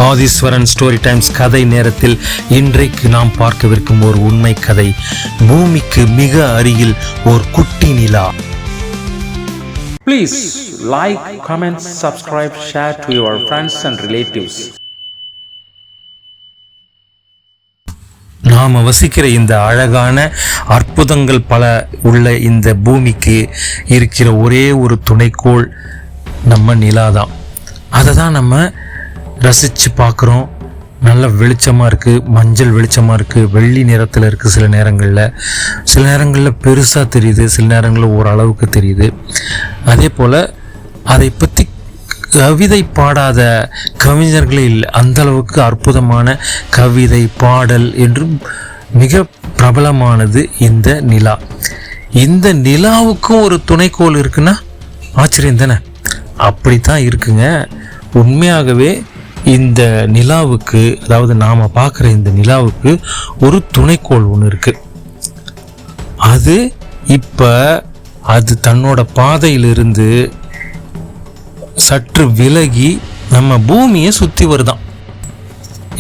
Adhiswaran story times கதை நேரத்தில் இன்றைக்கு நாம் பார்க்கவிருக்கும் ஒரு உண்மை கதை. பூமிக்கு மிக அருகில் ஒரு குட்டி நிலா. Please like, comment, subscribe, share to your friends and relatives. நாம் வசிக்கிற இந்த அழகான அற்புதங்கள் பல உள்ள இந்த பூமிக்கு இருக்கிற ஒரே ஒரு துணைக்கோள் நம்ம நிலாதான். அதை தான் நம்ம ரசித்து பார்க்குறோம். நல்ல வெளிச்சமாக இருக்குது, மஞ்சள் வெளிச்சமாக இருக்குது, வெள்ளி நிறத்தில் இருக்குது. சில நேரங்களில் பெருசாக தெரியுது, சில நேரங்களில் ஓரளவுக்கு தெரியுது. அதே போல் அதை பற்றி கவிதை பாடாத கவிஞர்களே இல்லை. அந்தளவுக்கு அற்புதமான கவிதை பாடல் என்றும் மிக பிரபலமானது இந்த நிலா. இந்த நிலாவுக்கும் ஒரு துணைக்கோள் இருக்குன்னா ஆச்சரியம் தானே? அப்படித்தான் இருக்குங்க. உண்மையாகவே இந்த நிலாவுக்கு, அதாவது நாம் பார்க்குற இந்த நிலாவுக்கு ஒரு துணைக்கோள் ஒன்று இருக்குது. அது தன்னோட பாதையிலிருந்து சற்று விலகி நம்ம பூமியை சுற்றி வருதான்.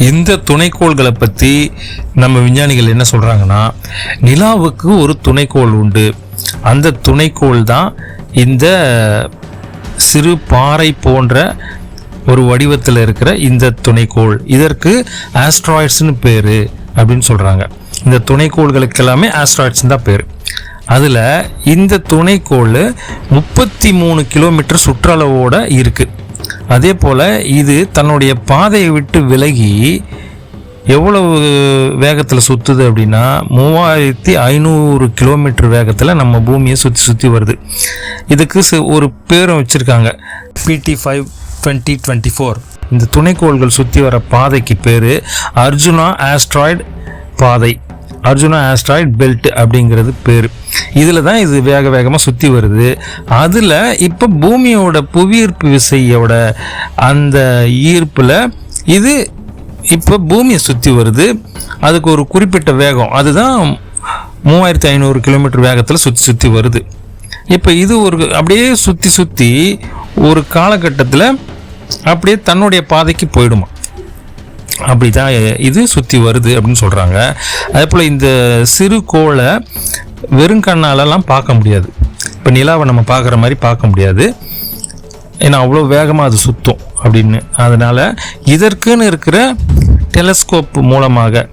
இந்த துணைக்கோள்களை பற்றி நம்ம விஞ்ஞானிகள் என்ன சொல்கிறாங்கன்னா, நிலாவுக்கு ஒரு துணைக்கோள் உண்டு. அந்த துணைக்கோள் தான் இந்த சிறு பாறை போன்ற ஒரு வடிவத்தில் இருக்கிற இந்த துணைக்கோள். இதற்கு ஆஸ்ட்ராய்ட்ஸ்னு பேர் அப்படின்னு சொல்கிறாங்க. இந்த துணைக்கோள்களுக்கு எல்லாமே ஆஸ்ட்ராய்ட்ஸ் தான் பேர். அதில் இந்த துணைக்கோள் 33 கிலோமீட்டர் சுற்றளவோடு இருக்குது. அதே போல் இது தன்னுடைய பாதையை விட்டு விலகி எவ்வளவு வேகத்தில் சுற்றுது அப்படின்னா 3500 கிலோமீட்டர் வேகத்தில் நம்ம பூமியை சுற்றி வருது. இதுக்கு ஒரு பேரும் வச்சுருக்காங்க, PT5 2024. இந்த துணைக்கோள்கள் சுற்றி வர பாதைக்கு பேர் அர்ஜுனா ஆஸ்ட்ராய்டு பாதை, அர்ஜுனா ஆஸ்ட்ராய்டு பெல்ட் அப்படிங்கிறது பேர். இதில் தான் இது வேகமாக சுற்றி வருது. அதில் இப்போ பூமியோட புவியீர்ப்பு விசையோட அந்த ஈர்ப்பில் இது இப்போ பூமியை சுற்றி வருது. அதுக்கு ஒரு குறிப்பிட்ட வேகம், அதுதான் 3500 கிலோமீட்டர் வேகத்தில் சுற்றி வருது. இப்போ இது அப்படியே சுற்றி ஒரு காலகட்டத்தில் அப்படியே தன்னுடைய பாதைக்கு போயிடுமா. அப்படி தான் இது சுற்றி வருது அப்படின்னு சொல்கிறாங்க. அதே போல் இந்த சிறு கோளை வெறுங்கண்ணாலெல்லாம் பார்க்க முடியாது. இப்போ நிலாவை நம்ம பார்க்குற மாதிரி பார்க்க முடியாது, ஏன்னா அவ்வளோ வேகமாக அது சுற்றும் அப்படின்னு. அதனால் இதற்குன்னு இருக்கிற டெலஸ்கோப் மூலமாக,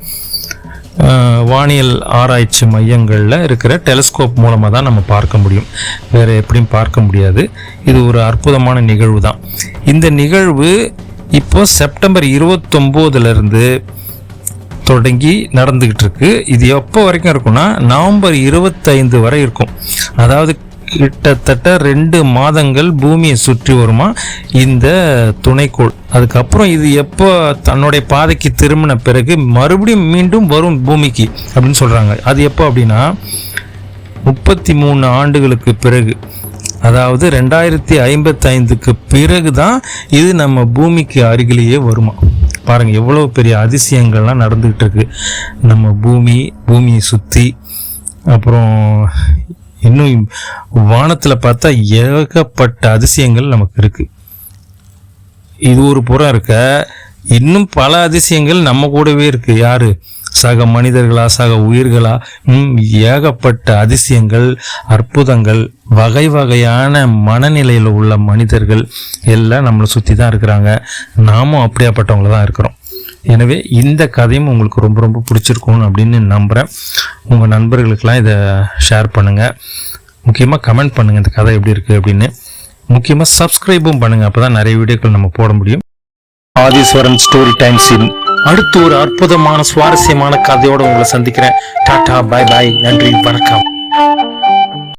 வானியல் ஆராய்ச்சி மையங்களில் இருக்கிற டெலஸ்கோப் மூலமாக தான் நம்ம பார்க்க முடியும். வேறு எப்படியும் பார்க்க முடியாது. இது ஒரு அற்புதமான நிகழ்வு தான். இந்த நிகழ்வு இப்போ செப்டம்பர் 29 தொடங்கி நடந்துக்கிட்டு இருக்கு. இது எப்போ வரைக்கும் இருக்குன்னா நவம்பர் 25 வரை இருக்கும். அதாவது கிட்டத்தட்ட 2 மாதங்கள் பூமியை சுற்றி வருமா இந்த துணைக்கோள். அதுக்கப்புறம் இது எப்போ தன்னுடைய பாதைக்கு திரும்பின பிறகு மறுபடியும் மீண்டும் வரும் பூமிக்கு அப்படின்னு சொல்கிறாங்க. அது எப்போ அப்படின்னா 33 ஆண்டுகளுக்கு பிறகு, அதாவது 2055க்கு பிறகு தான் இது நம்ம பூமிக்கு அருகிலேயே வருமா. பாருங்கள் எவ்வளோ பெரிய அதிசயங்கள்லாம் நடந்துக்கிட்டு இருக்கு நம்ம பூமியை சுற்றி. அப்புறம் இன்னும் வானத்தில் பார்த்தா ஏகப்பட்ட அதிசயங்கள் நமக்கு இருக்குது. இது ஒரு புறம் இருக்க, இன்னும் பல அதிசயங்கள் நம்ம கூடவே இருக்குது. யார்? சக மனிதர்களா, சக உயிர்களா, ஏகப்பட்ட அதிசயங்கள், அற்புதங்கள், வகை வகையான மனநிலையில் உள்ள மனிதர்கள் எல்லாம் நம்மளை சுற்றி தான் இருக்கிறாங்க. நாமும் அப்படியாப்பட்டவங்கள தான் இருக்கிறோம். எனவே இந்த கதையும் உங்களுக்கு ரொம்ப ரொம்ப பிடிச்சிருக்கும் அப்படின்னு நம்புகிறேன். உங்கள் நண்பர்களுக்கெல்லாம் இதை ஷேர் பண்ணுங்கள். முக்கியமாக கமெண்ட் பண்ணுங்கள் இந்த கதை எப்படி இருக்குது அப்படின்னு. முக்கியமாக சப்ஸ்கிரைபும் பண்ணுங்கள், அப்போ தான் நிறைய வீடியோக்கள் நம்ம போட முடியும். ஆதிஸ்வரன் ஸ்டோரி டைம்ஸின் அடுத்து ஒரு அற்புதமான சுவாரஸ்யமான கதையோடு உங்களை சந்திக்கிறேன். டாடா, பாய் பாய், நன்றி, வணக்கம்.